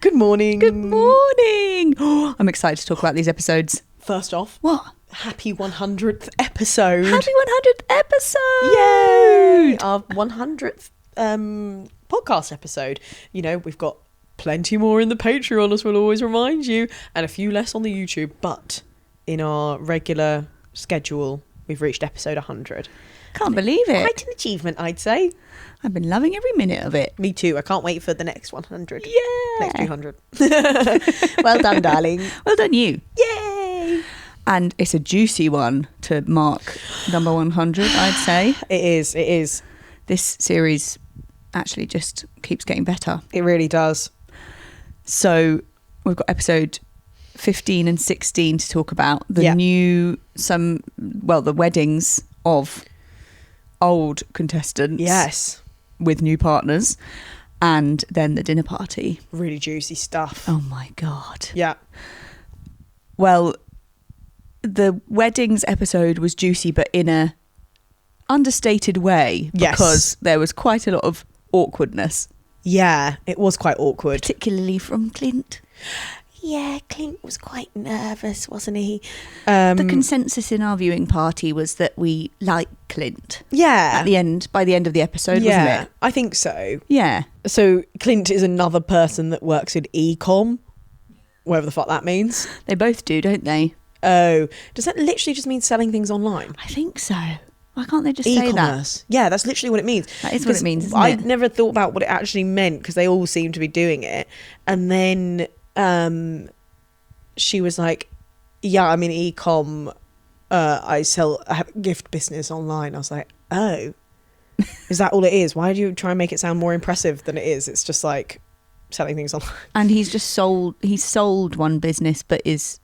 Good morning. Good morning. Oh, I'm excited to talk about these episodes. First off, What? happy 100th episode. Happy 100th episode. Yay! Our 100th podcast episode. You know, we've got plenty more in the Patreon, as we'll always remind you, and a few less on the YouTube, but in our regular schedule, we've reached episode 100. Can't believe it. Quite an achievement, I'd say. I've been loving every minute of it. Me too. I can't wait for the next 100. Yeah. Next 200. Well done, darling. Well done, you. Yay! And it's a juicy one to mark number 100, I'd say. It is. This series actually just keeps getting better. It really does. So we've got episode 15 and 16 to talk about. The weddings of old contestants. Yes. With new partners. And then the dinner party. Really juicy stuff. Oh my God. Yeah. Well, the weddings episode was juicy, but in a understated way. Yes. Because there was quite a lot of awkwardness. Yeah, it was quite awkward. Particularly from Clint. Yeah, Clint was quite nervous, wasn't he? The consensus in our viewing party was that we like Clint. Yeah. By the end of the episode, wasn't it? I think so. Yeah. So Clint is another person that works in e-com, whatever the fuck that means. They both do, don't they? Oh, does that literally just mean selling things online? I think so. Why can't they just say that? E-commerce. Yeah, that's literally what it means. That is what it means, isn't it? I'd never thought about what it actually meant because they all seem to be doing it. And then she was like, yeah, I'm in e-com. I have a gift business online. I was like, oh, is that all it is? Why do you try and make it sound more impressive than it is? It's just like selling things online. And he's sold one business but is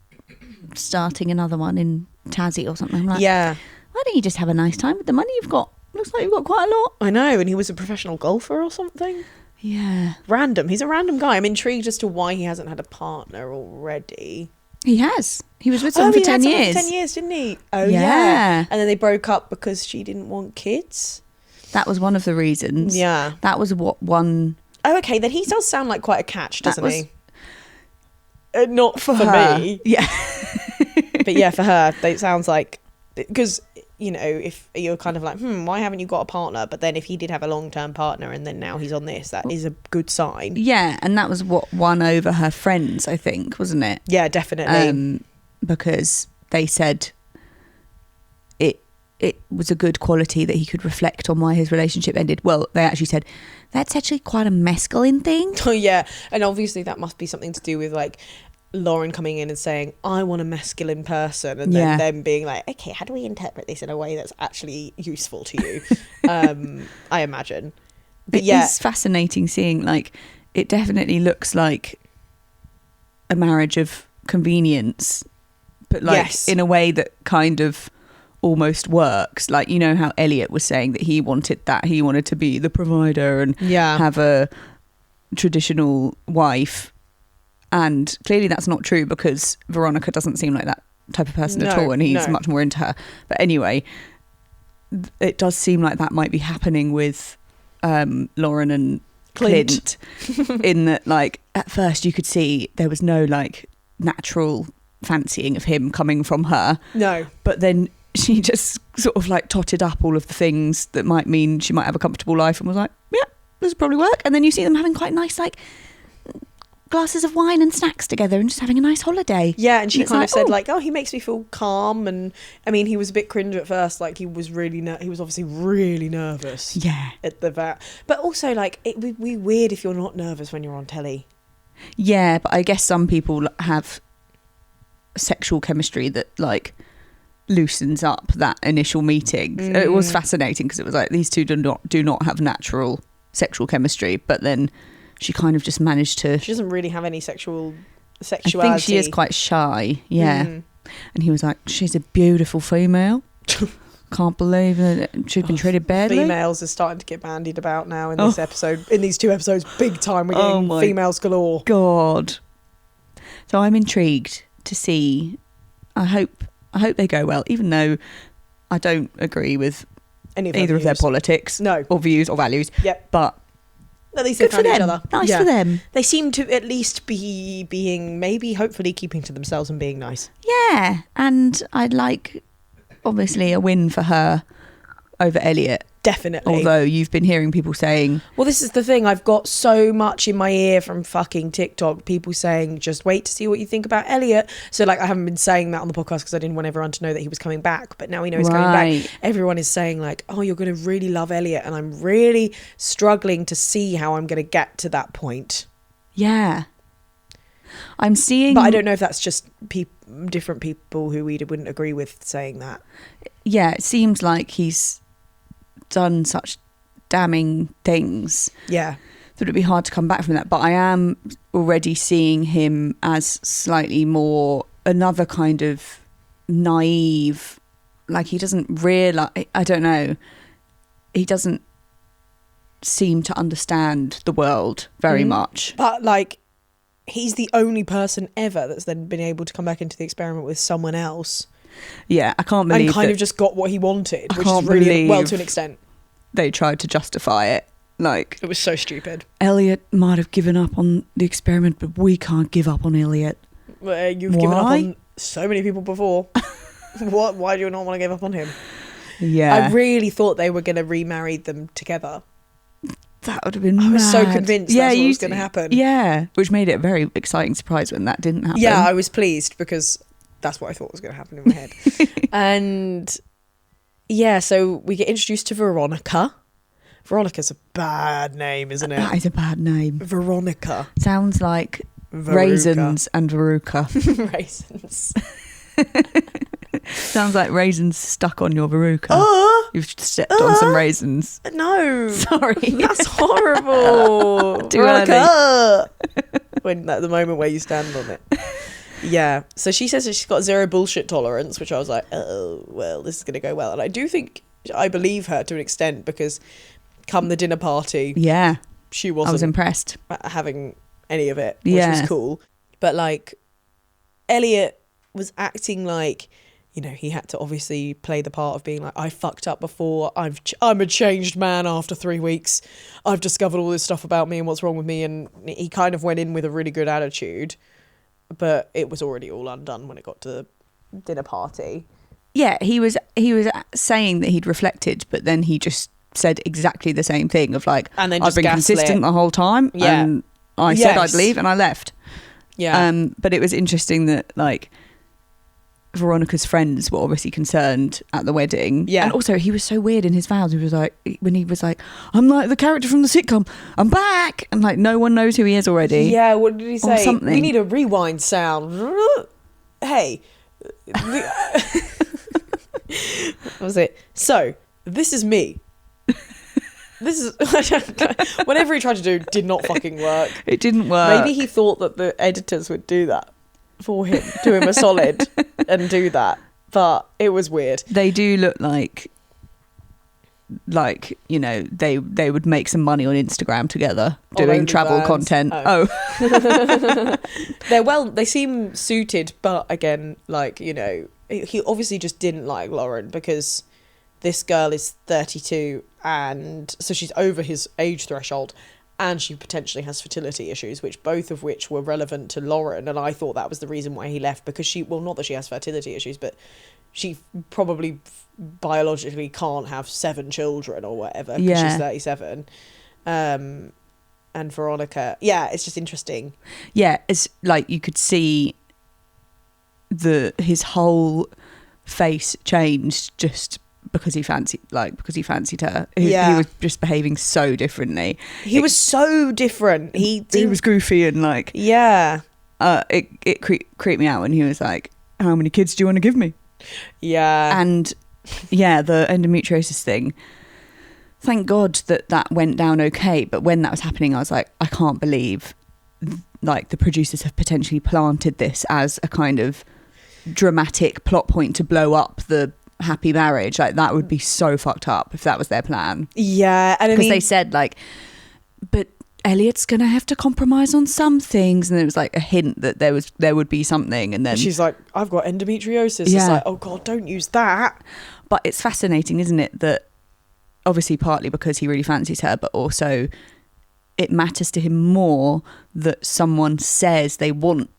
starting another one in Tassie or something. Like, yeah. why don't you just have a nice time with the money you've got? Looks like you've got quite a lot. I know, and he was a professional golfer or something. Yeah. Random. He's a random guy. I'm intrigued as to why he hasn't had a partner already. He has. He was with someone for 10 years. For 10 years, didn't he? Oh, Yeah. yeah. And then they broke up because she didn't want kids. That was one of the reasons. Yeah. That was what one... Oh, okay. Then he does sound like quite a catch, doesn't he? Not for her. me. Yeah. But yeah, for her, it sounds like... Because, you know, if you're kind of like, why haven't you got a partner? But then if he did have a long-term partner and then now he's on this, that is a good sign. Yeah, and that was what won over her friends, I think, wasn't it? Yeah, definitely. Because they said it was a good quality that he could reflect on why his relationship ended. Well, they actually said, that's actually quite a masculine thing. Oh, yeah. And obviously that must be something to do with, like, Lauren coming in and saying, I want a masculine person, and then them being like, okay, how do we interpret this in a way that's actually useful to you? I imagine. But it is fascinating seeing, like, it definitely looks like a marriage of convenience, but like in a way that kind of almost works. Like, you know how Eliot was saying that he wanted to be the provider and have a traditional wife. And clearly that's not true because Veronica doesn't seem like that type of person at all, and he's much more into her. But anyway, it does seem like that might be happening with Lauren and Clint in that, like, at first you could see there was no, like, natural fancying of him coming from her. No. But then she just sort of, like, totted up all of the things that might mean she might have a comfortable life and was like, yeah, this will probably work. And then you see them having quite nice, like, glasses of wine and snacks together and just having a nice holiday. Yeah, and she kind of said, like, oh, he makes me feel calm. And I mean, he was a bit cringe at first, like he was obviously really nervous. Yeah. At the vet. But also, like, it would be weird if you're not nervous when you're on telly. Yeah, but I guess some people have sexual chemistry that, like, loosens up that initial meeting. It was fascinating because it was like these two do not have natural sexual chemistry, but then she kind of just managed to... She doesn't really have any sexuality. I think she is quite shy, yeah. And he was like, she's a beautiful female. Can't believe it. She's been treated badly. Females are starting to get bandied about now in this episode. In these two episodes, big time. We're getting females galore. God. So I'm intrigued to see. I hope they go well, even though I don't agree with either of their politics or views or values. Yep. But At least they found each other. Nice for them. They seem to at least be being, maybe, hopefully keeping to themselves and being nice. Yeah, and I'd like, obviously, a win for her over Eliot. Definitely. Although you've been hearing people saying... Well, this is the thing. I've got so much in my ear from fucking TikTok. People saying, just wait to see what you think about Eliot. So, like, I haven't been saying that on the podcast because I didn't want everyone to know that he was coming back. But now we know he's coming back. Everyone is saying, like, oh, you're going to really love Eliot. And I'm really struggling to see how I'm going to get to that point. Yeah. I'm seeing... But I don't know if that's just different people who we wouldn't agree with saying that. Yeah, it seems like he's done such damning things. Yeah. That it'd be hard to come back from that. But I am already seeing him as slightly more another kind of naive, like he doesn't realise, I don't know, he doesn't seem to understand the world very much. But like, he's the only person ever that's then been able to come back into the experiment with someone else. Yeah, I can't believe and kind of just got what he wanted, I which is really, well, to an extent. They tried to justify it. Like, it was so stupid. Eliot might have given up on the experiment, but we can't give up on Eliot. You've given up on so many people before. What? Why do you not want to give up on him? Yeah. I really thought they were going to remarry them together. That would have been I was mad. so convinced that's what was going to happen. Yeah, which made it a very exciting surprise when that didn't happen. Yeah, I was pleased because that's what I thought was going to happen in my head. And yeah, so we get introduced to Veronica. Veronica's a bad name, isn't it? That is a bad name. Veronica. Sounds like Veruca. Raisins and Veruca. Raisins. Sounds like raisins stuck on your Veruca. You've stepped on some raisins. No. Sorry. That's horrible. Too early. When at the moment where you stand on it. Yeah. So she says that she's got zero bullshit tolerance, which I was like, oh, well, this is going to go well. And I do think I believe her to an extent because come the dinner party, yeah, she wasn't I was impressed having any of it, which was cool. But like, Eliot was acting like, you know, he had to obviously play the part of being like, I fucked up before. I'm a changed man after 3 weeks. I've discovered all this stuff about me and what's wrong with me. And he kind of went in with a really good attitude, but it was already all undone when it got to the dinner party. Yeah, he was saying that he'd reflected, but then he just said exactly the same thing of like, and then I've been consistent the whole time. Yeah. And I said I'd leave and I left. Yeah. But it was interesting that like Veronica's friends were obviously concerned at the wedding. Yeah. And also he was so weird in his vows. He was like, when he was like, I'm like the character from the sitcom, I'm back. And like, no one knows who he is already. Yeah, what did he say? Or something. We need a rewind sound. Hey. What was it? So, this is me. This is whatever he tried to do did not fucking work. It didn't work. Maybe he thought that the editors would do that for him, do him a solid and do that. But it was weird. They do look like you know, they would make some money on Instagram together doing travel content. They seem suited, but again, like, you know, he obviously just didn't like Lauren because this girl is 32 and so she's over his age threshold and she potentially has fertility issues, both of which were relevant to Lauren. And I thought that was the reason why he left, because not that she has fertility issues, but she probably biologically can't have 7 children or whatever because she's 37. And Veronica, it's just interesting. Yeah, it's like you could see his whole face changed just because he fancied her. He was just behaving so differently. He was so different. He was goofy and like it creeped me out when he was like, how many kids do you want to give me? And the endometriosis thing, thank God that went down okay. But when that was happening, I was like, I can't believe like the producers have potentially planted this as a kind of dramatic plot point to blow up the happy marriage. Like that would be so fucked up if that was their plan. And because they said like, but Eliot's gonna have to compromise on some things, and it was like a hint that there would be something, and then she's like, I've got endometriosis. It's like, oh god, don't use that. But it's fascinating, isn't it, that obviously partly because he really fancies her, but also it matters to him more that someone says they want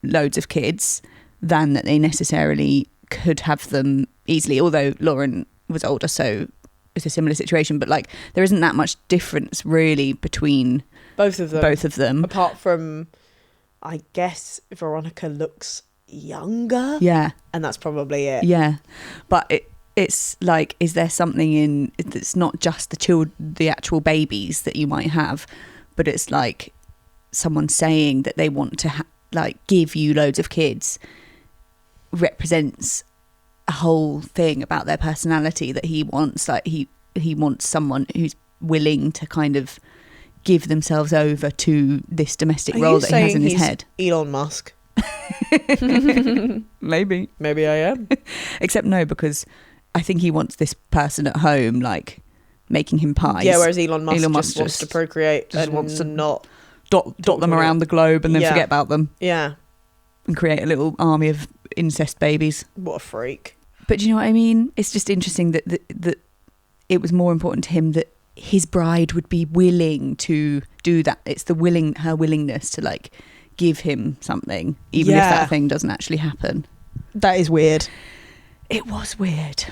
loads of kids than that they necessarily could have them easily. Although Lauren was older, so it's a similar situation, but like there isn't that much difference really between both of them. Apart from, I guess, Veronica looks younger. Yeah. And that's probably it. Yeah. But it's like, is there something in, it's not just the actual babies that you might have, but it's like someone saying that they want to like give you loads of kids represents a whole thing about their personality that he wants. Like he wants someone who's willing to kind of give themselves over to this domestic role that he has in his head. Elon Musk. Maybe I am. Except no, because I think he wants this person at home like making him pies. Yeah, whereas Elon Musk just wants to procreate and wants to not dot them around the globe and then forget about them. Yeah. And create a little army of incest babies. What a freak. But do you know what I mean? It's just interesting that it was more important to him that his bride would be willing to do that. It's her willingness to like give him something, even if that thing doesn't actually happen. That is weird. It was weird.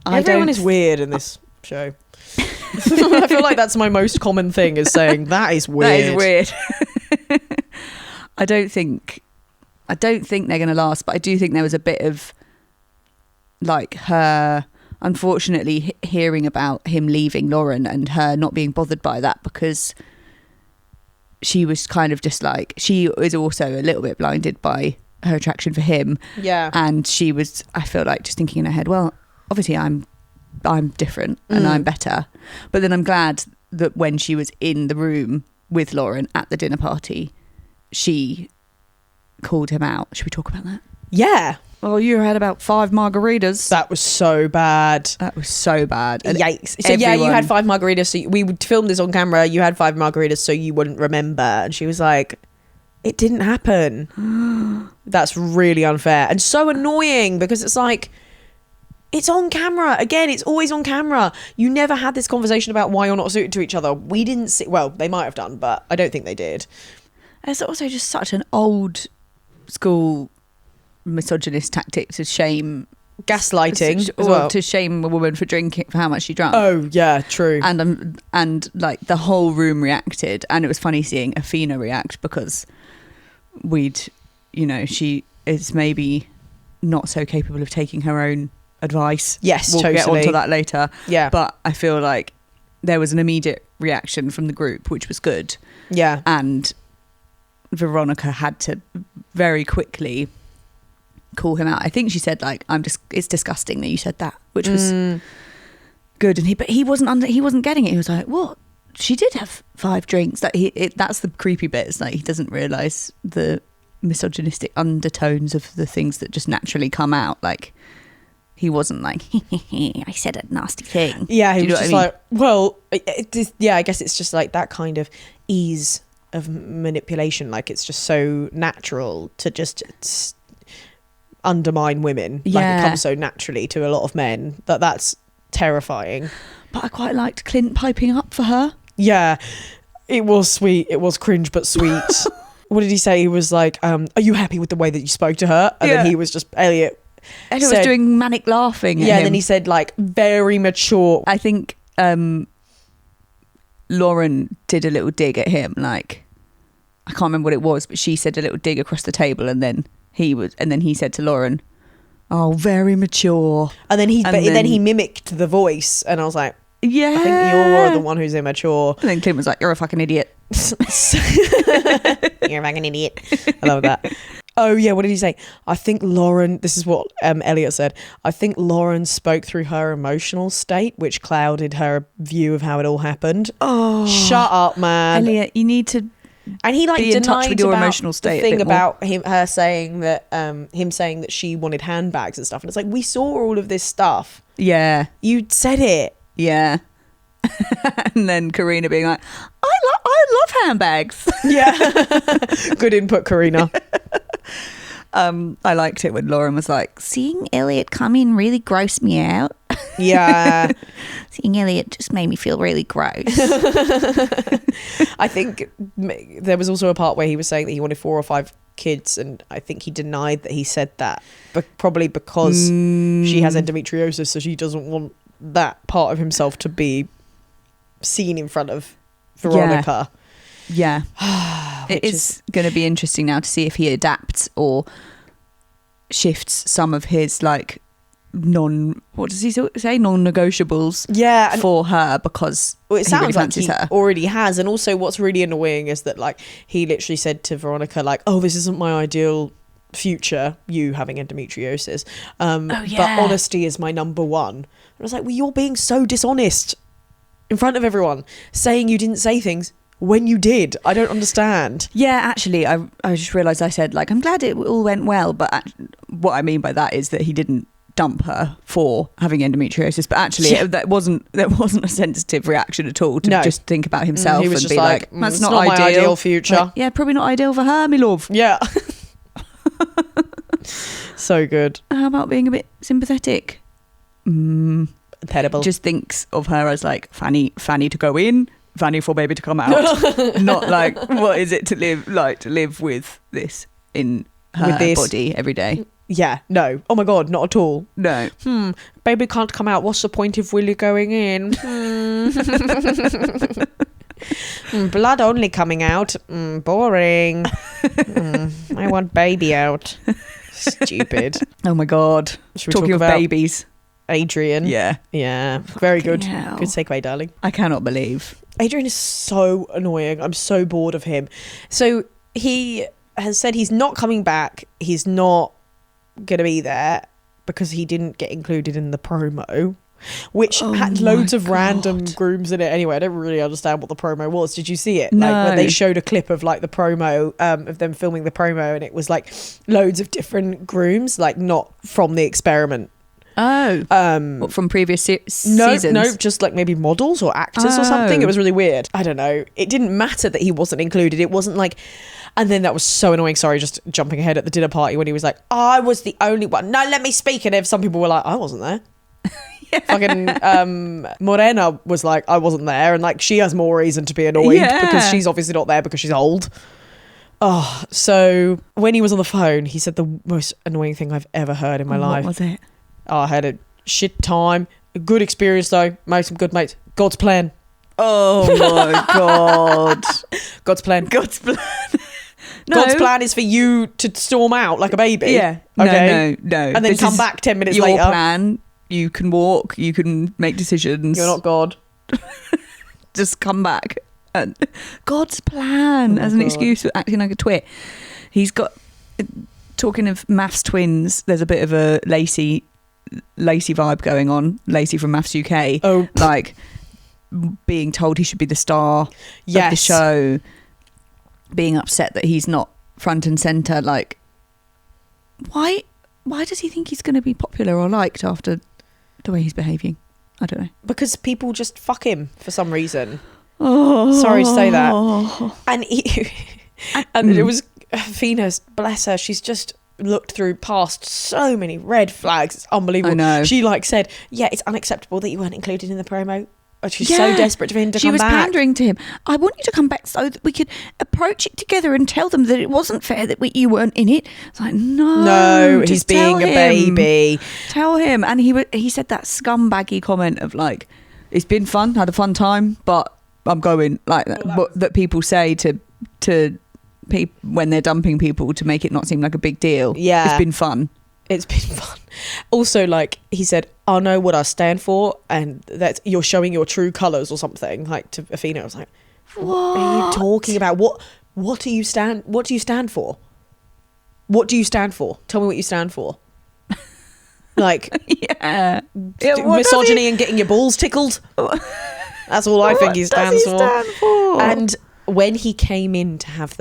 Everyone is weird in this show. I feel like that's my most common thing, is saying that is weird. That is weird. I don't think they're going to last, but I do think there was a bit of like her, unfortunately, hearing about him leaving Lauren and her not being bothered by that, because she was kind of just like, she is also a little bit blinded by her attraction for him. Yeah. And she was, I feel like, just thinking in her head, well, obviously I'm different and I'm better. But then I'm glad that when she was in the room with Lauren at the dinner party, she called him out. Should we talk about that? Yeah. Well, you had about 5 margaritas. That was so bad. That was so bad. And yikes. So yeah, you had 5 margaritas. So we would film this on camera. You had 5 margaritas so you wouldn't remember. And she was like, it didn't happen. That's really unfair and so annoying, because it's like, it's on camera. Again, it's always on camera. You never had this conversation about why you're not suited to each other. We didn't see, well, they might have done, but I don't think they did. It's also just such an old school misogynist tactic to shame, gaslighting as well. To shame a woman for drinking, for how much she drank. Oh yeah, true. And like the whole room reacted, and it was funny seeing Athena react, because she is maybe not so capable of taking her own advice. Yes, we'll get onto that later. Yeah, but I feel like there was an immediate reaction from the group, which was good. Yeah, and Veronica had to very quickly call him out. I think she said like, it's disgusting that you said that, which was good. And he wasn't getting it. He was like, what? She did have 5 drinks. Like that's the creepy bit. It's like he doesn't realise the misogynistic undertones of the things that just naturally come out. Like he wasn't like, I said a nasty thing. Yeah, he was just like, well, I guess it's just like that kind of ease of manipulation. Like it's just so natural to just undermine women. Like it comes so naturally to a lot of men that's terrifying. But I quite liked Clint piping up for her. Yeah, it was sweet. It was cringe but sweet. What did he say? He was like, are you happy with the way that you spoke to her? And then he was just, Eliot was doing manic laughing at him. And then he said like, very mature. I think Lauren did a little dig at him, like I can't remember what it was, but she said a little dig across the table, and then he said to Lauren, oh, very mature. And then he mimicked the voice, and I was like, yeah, I think you're the one who's immature. And then Clint was like, you're a fucking idiot. You're a fucking idiot. I love that. Oh yeah, what did he say? I think Lauren, this is what Eliot said, I think Lauren spoke through her emotional state, which clouded her view of how it all happened. Oh, shut up, man. Eliot, you need to and he like be in touch with your emotional state. The thing about her saying that him saying that she wanted handbags and stuff, and it's like, we saw all of this stuff. Yeah, you said it. Yeah. And then Karina being like, I love handbags. Yeah. Good input, Karina. I liked it when Lauren was like, seeing Eliot come in really grossed me out. Yeah. Seeing Eliot just made me feel really gross. I think there was also a part where he was saying that he wanted 4 or 5 kids, and I think he denied that he said that, but probably because she has endometriosis, so she doesn't want that part of himself to be seen in front of Veronica. Yeah. It is going to be interesting now to see if he adapts or shifts some of his like what does he say, non-negotiables for her, because it sounds really like he her. already has. And also what's really annoying is that like he literally said to Veronica like, oh, this isn't my ideal future, you having endometriosis, but honesty is my number one. And I was like, well, you're being so dishonest in front of everyone, saying you didn't say things when you did. I don't understand. Yeah, actually, I just realised I said, like, I'm glad it all went well, but what I mean by that is that he didn't dump her for having endometriosis, but actually that wasn't a sensitive reaction at all to just think about himself. He was and just be like, that's not my ideal future. Like, yeah, probably not ideal for her, me love. Yeah. So good. How about being a bit sympathetic? Terrible. Just thinks of her as like Fanny to go in, Fanny for baby to come out. Not like, what is it to live with this in her body every day. Yeah, no. Oh my God, not at all. No. Baby can't come out. What's the point of Willie going in? Blood only coming out. Boring. I want baby out. Stupid. Oh my God. Talking of babies. Adrian. Yeah. Yeah. Very good. Hell. Good segue, darling. I cannot believe. Adrian is so annoying. I'm so bored of him. So he has said he's not coming back. He's not going to be there because he didn't get included in the promo, which had loads of random grooms in it. Anyway, I don't really understand what the promo was. Did you see it? No. Like when they showed a clip of like the promo, of them filming the promo, and it was like loads of different grooms, like not from the experiment. What, from previous seasons? No, just like maybe models or actors or something. It was really weird. I don't know. It didn't matter that he wasn't included. It wasn't like... And then that was so annoying. Sorry, just jumping ahead at the dinner party when he was like, I was the only one. No, let me speak. And if some people were like, I wasn't there. Fucking Morena was like, I wasn't there. And like, she has more reason to be annoyed because she's obviously not there because she's old. Oh, so when he was on the phone, he said the most annoying thing I've ever heard in my life. What was it? Oh, I had a shit time. A good experience though. Made some good mates. God's plan. Oh my God. God's plan. God's plan. No. God's plan is for you to storm out like a baby. Yeah. Okay. No. And then this come back 10 minutes your later. Your plan. You can walk. You can make decisions. You're not God. Just come back. And God's plan as an excuse for acting like a twit. He's got... Talking of MAFS twins, there's a bit of a Lacey vibe going on. Lacey from MAFS UK. Oh. Like... being told he should be the star of the show, being upset that he's not front and centre. Like, why does he think he's going to be popular or liked after the way he's behaving? I don't know. Because people just fuck him for some reason. Oh, sorry to say that. And it was Venus, bless her. She's just looked through past so many red flags. It's unbelievable. I know. She like said, yeah, it's unacceptable that you weren't included in the promo. She's so desperate for him to come back. She was pandering to him. I want you to come back so that we could approach it together and tell them that it wasn't fair that you weren't in it. It's like, no, he's being a baby. Tell him. And he said that scumbaggy comment of like, it's been fun, had a fun time, but I'm going, like that people say to people when they're dumping people to make it not seem like a big deal. Yeah, it's been fun. It's been fun. Also, like he said, I know what I stand for, and that you're showing your true colours or something. Like to Athena, I was like, what are you talking about? What do you stand for? What do you stand for? Tell me what you stand for. Like, misogyny and getting your balls tickled. That's all I think he stands for. And when he came in to have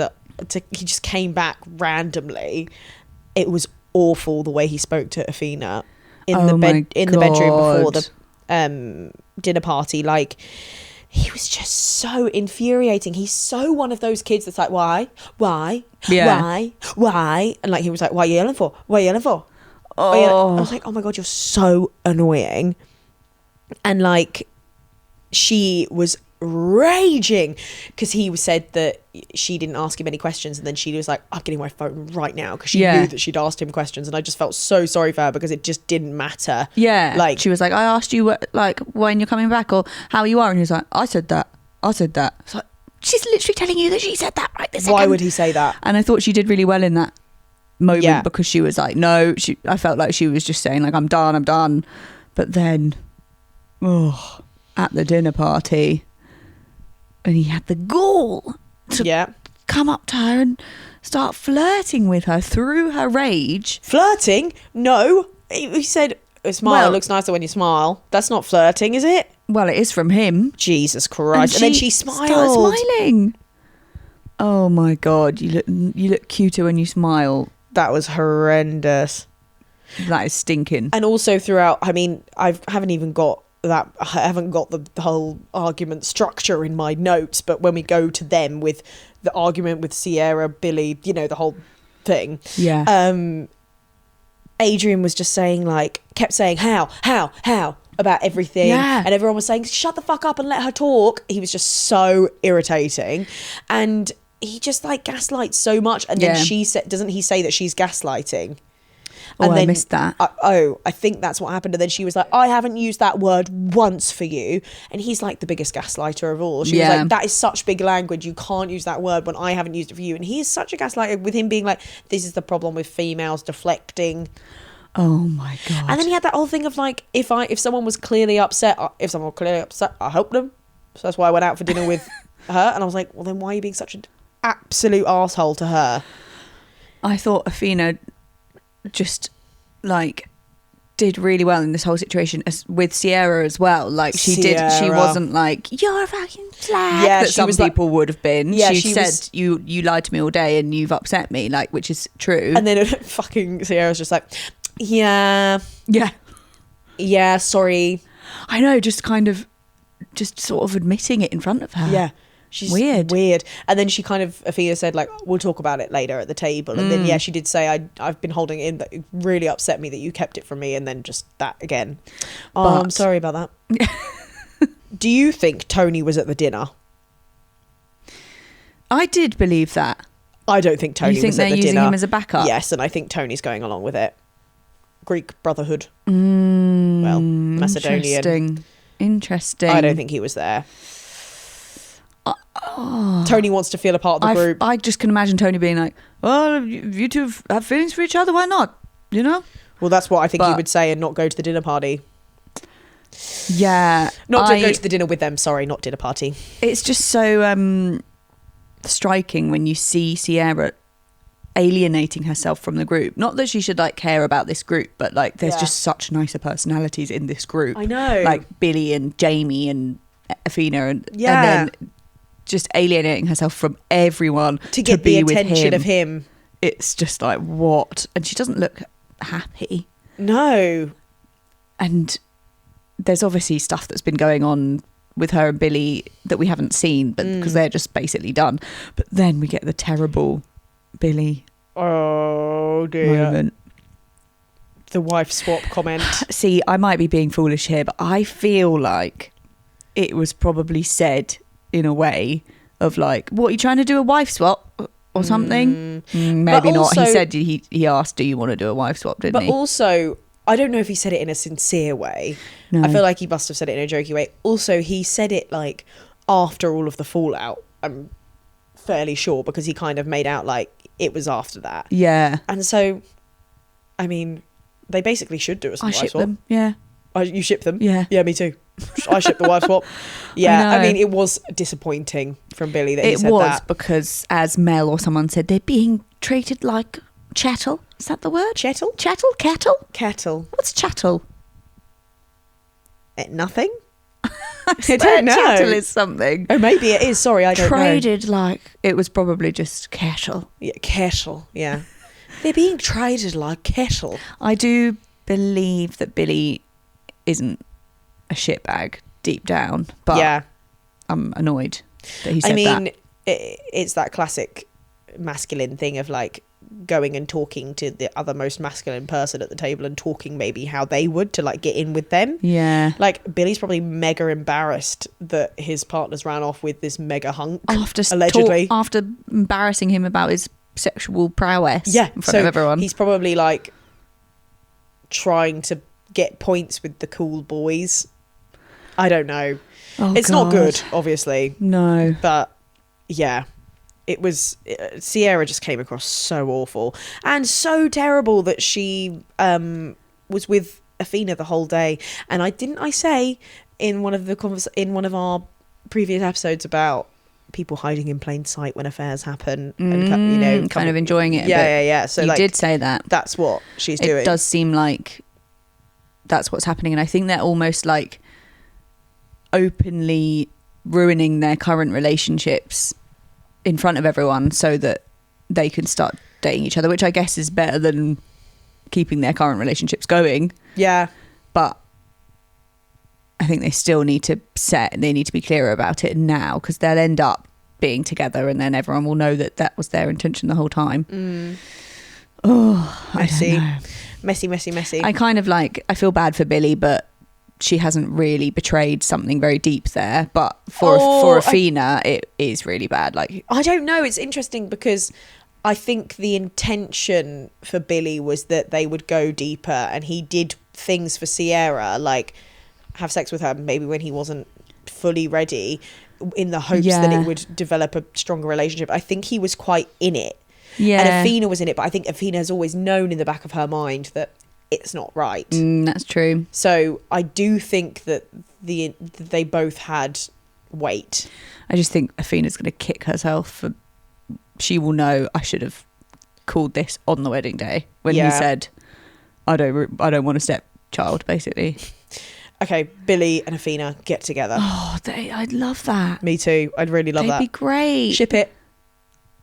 he just came back randomly. It was awful the way he spoke to Athena in the bedroom before the dinner party. Like, he was just so infuriating. He's so one of those kids that's like, why, and like he was like, why are you yelling for? I was like, oh my God, you're so annoying. And like, she was raging because he said that she didn't ask him any questions, and then she was like, I'm getting my phone right now, because she knew that she'd asked him questions. And I just felt so sorry for her, because it just didn't matter. Like, she was like, I asked you like when you're coming back or how you are, and he was like, I said that. It's like, she's literally telling you that she said that right this second. Why would he say that? And I thought she did really well in that moment, because she was like, no, I felt like she was just saying like, I'm done. But then at the dinner party, and he had the gall to come up to her and start flirting with her through her rage. Flirting? No. He said, a smile looks nicer when you smile. That's not flirting, is it? Well, it is from him. Jesus Christ. And then she smiled. Started smiling. Oh my God. You look cuter when you smile. That was horrendous. That is stinking. And also throughout, I mean, I haven't got the whole argument structure in my notes, but when we go to them with the argument with Sierra, Billy, you know, the whole thing. Yeah. Adrian was just saying, like, kept saying how about everything. Yeah. And everyone was saying, shut the fuck up and let her talk. He was just so irritating. And he just like gaslights so much. And then she said, doesn't he say that she's gaslighting? Oh, and then, I missed that. I think that's what happened. And then she was like, I haven't used that word once for you. And he's like the biggest gaslighter of all. She was like, that is such big language. You can't use that word when I haven't used it for you. And he is such a gaslighter, with him being like, this is the problem with females deflecting. Oh my God. And then he had that whole thing of like, if someone was clearly upset, I helped them. So that's why I went out for dinner with her. And I was like, well, then why are you being such an absolute asshole to her? I thought Athena just like did really well in this whole situation with Sierra as well. Like she wasn't like, you're a fucking slag, that some people would have been. She said, you lied to me all day and you've upset me, like, which is true. And then fucking Sierra's just like, yeah, sorry. I know, just sort of admitting it in front of her. Yeah. She's weird. And then she kind of, Athena said, like, we'll talk about it later at the table. And then, she did say, I've been holding it in, but it really upset me that you kept it from me. And then just that again. I'm sorry about that. Do you think Tony was at the dinner? I did believe that. I don't think Tony was at the dinner. You think they're using him as a backup? Yes, and I think Tony's going along with it. Greek Brotherhood. Well, Macedonian. Interesting. I don't think he was there. Tony wants to feel a part of the group. I just can imagine Tony being like, well, you two have feelings for each other, why not? You know? Well, that's what I think he would say, and not go to the dinner party. Yeah. Not to go to the dinner with them, sorry, not dinner party. It's just so striking when you see Sierra alienating herself from the group. Not that she should like care about this group, but like there's just such nicer personalities in this group. I know. Like Billy and Jamie and Athena and then just alienating herself from everyone to get be the attention of him. It's just like, what? And she doesn't look happy. No. And there's obviously stuff that's been going on with her and Billy that we haven't seen, but because they're just basically done. But then we get the terrible Billy moment. The wife swap comment. See, I might be being foolish here, but I feel like it was probably said in a way of like, what, are you trying to do, a wife swap or something? Maybe not. He said he asked, do you want to do a wife swap, didn't he? But also, I don't know if he said it in a sincere way. No. I feel like he must have said it in a jokey way. Also, he said it like after all of the fallout, I'm fairly sure, because he kind of made out like it was after that. Yeah. And so, I mean, they basically should do a wife swap. Them. Yeah. You ship them? Yeah. Yeah, me too. I ship the wife swap. Yeah, I mean, it was disappointing from Billy that he said that. It was because, as Mel or someone said, they're being treated like chattel. Is that the word? Chattel? Chattel? Cattle? Cattle. What's chattel? Nothing? I don't know. Chattel is something. Oh, maybe it is. Sorry, I don't know. Traded like... It was probably just cattle. Yeah, cattle, yeah. They're being traded like cattle. I do believe that Billy isn't a shitbag deep down, but I'm annoyed that he said that. It's that classic masculine thing of like going and talking to the other most masculine person at the table and talking maybe how they would to like get in with them. Yeah. Like Billy's probably mega embarrassed that his partner's ran off with this mega hunk After allegedly after embarrassing him about his sexual prowess in front of everyone. He's probably like trying to get points with the cool boys. I don't know. It's not good, obviously. No. But yeah, it was Sierra just came across so awful and so terrible that she was with Athena the whole day. And I say in one of our previous episodes about people hiding in plain sight when affairs happen and kind of enjoying it. Yeah. So you did say that. That's what she's doing. It does seem like that's what's happening, and I think they're almost like openly ruining their current relationships in front of everyone so that they can start dating each other, which I guess is better than keeping their current relationships going. Yeah. But I think they still need to be clearer about it now, because they'll end up being together and then everyone will know that was their intention the whole time. Oh, messy. I don't know. Messy. I kind of like, I feel bad for Billy, but she hasn't really betrayed something very deep there. But for Athena, it is really bad. Like, I don't know. It's interesting because I think the intention for Billy was that they would go deeper, and he did things for Sierra, like have sex with her maybe when he wasn't fully ready, in the hopes that it would develop a stronger relationship. I think he was quite in it. Yeah. And Athena was in it, but I think Athena has always known in the back of her mind that it's not right. That's true. So I do think that they both had weight. I just think Athena's going to kick herself. She will know, I should have called this on the wedding day when he said, I don't want a stepchild, basically. Okay, Billy and Athena get together. Oh, I'd love that. Me too. I'd really love that. They'd be great. Ship it.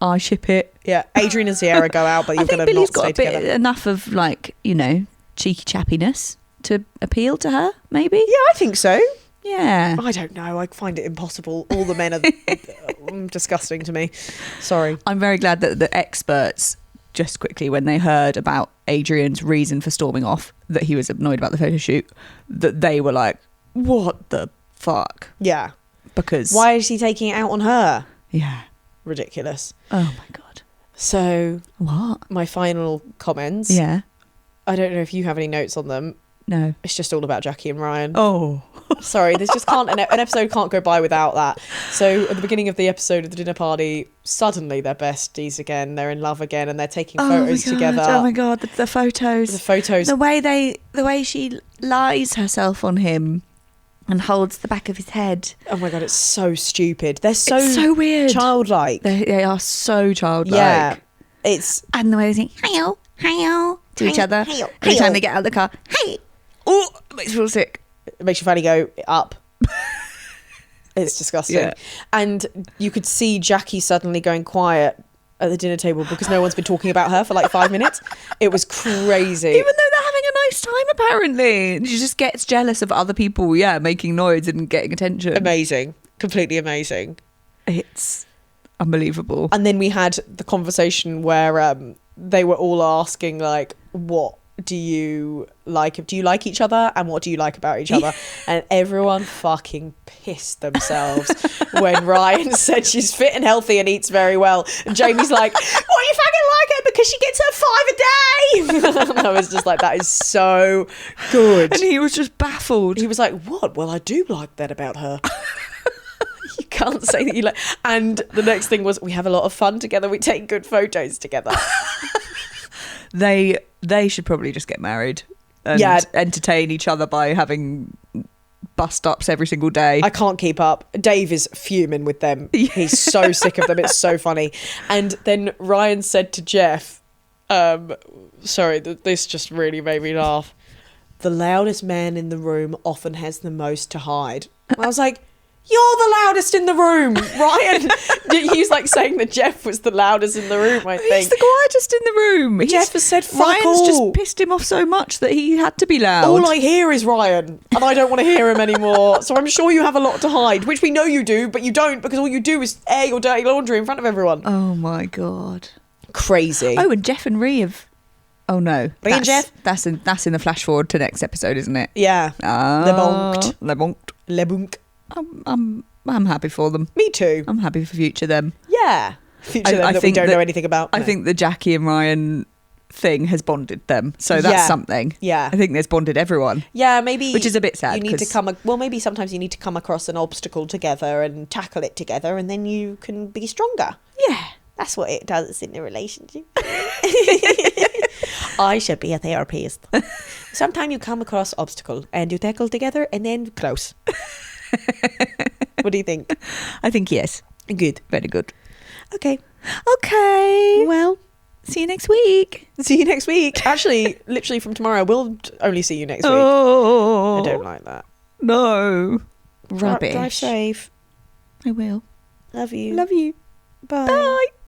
I ship it. Yeah, Adrian and Sierra go out, but you're going to Billy's not stay together. Enough of, like, cheeky chappiness to appeal to her, maybe. Yeah, I think so. Yeah. I don't know. I find it impossible. All the men are disgusting to me. Sorry. I'm very glad that the experts, just quickly, when they heard about Adrian's reason for storming off, that he was annoyed about the photo shoot, that they were like, what the fuck? Yeah. Because... why is he taking it out on her? Yeah. Ridiculous. Oh my God. So... what? My final comments. Yeah. I don't know if you have any notes on them. No. It's just all about Jackie and Ryan. Oh. Sorry, there's just an episode can't go by without that. So at the beginning of the episode of the dinner party, suddenly they're besties again. They're in love again, and they're taking photos together. Oh my God, the photos. The photos. The way she lies herself on him and holds the back of his head. Oh my God, it's so stupid. They're it's so weird. Childlike. They are so childlike. Yeah. And the way they say, hi-yo, to each other. Hi-yo. Every time they get out of the car, hey. Oh, it makes me feel sick. It makes your fanny go up. It's disgusting. Yeah. And you could see Jackie suddenly going quiet at the dinner table because no one's been talking about her for like 5 minutes. It was crazy. Even though they're having a nice time, apparently. She just gets jealous of other people, making noise and getting attention. Amazing. Completely amazing. It's unbelievable. And then we had the conversation where they were all asking, like, what do you like? Do you like each other? And what do you like about each other? And everyone fucking pissed themselves when Ryan said she's fit and healthy and eats very well. And Jamie's like, what, you fucking like her because she gets her 5 a day? And I was just like, that is so good. And he was just baffled. He was like, what? Well, I do like that about her. You can't say that you like. And the next thing was, we have a lot of fun together. We take good photos together. They should probably just get married and entertain each other by having bust ups every single day. I can't keep up. Dave is fuming with them. He's so sick of them. It's so funny. And then Ryan said to Jeff, this just really made me laugh. The loudest man in the room often has the most to hide. And I was like, You're the loudest in the room, Ryan. He was like saying that Jeff was the loudest in the room, I think. He's the quietest in the room. Jeff has said fuck Ryan's all. just pissed him off so much that he had to be loud. All I hear is Ryan, and I don't want to hear him anymore. So I'm sure you have a lot to hide, which we know you do, but you don't, because all you do is air your dirty laundry in front of everyone. Oh my God. Crazy. Oh, and Jeff and Rhee have... Oh no. Rhee and Jeff? That's in the flash forward to next episode, isn't it? Yeah. Le bonked. Le bunk. I'm happy for them. Me too. I'm happy for future them. Yeah. Future them that we don't know anything about. I think the Jackie and Ryan thing has bonded them. So that's something. Yeah. I think there's bonded everyone. Yeah, maybe. Which is a bit sad. You need to maybe sometimes you need to come across an obstacle together and tackle it together, and then you can be stronger. Yeah. That's what it does in a relationship. I should be a therapist. Sometimes you come across obstacle and you tackle together and then close. What do you think? I think yes. Good. Very good. Okay. Well, see you next week. See you next week. Actually, literally from tomorrow, we'll only see you next week. Oh. I don't like that. No. Rubbish. Drive safe. I will. Love you. Love you. Bye. Bye.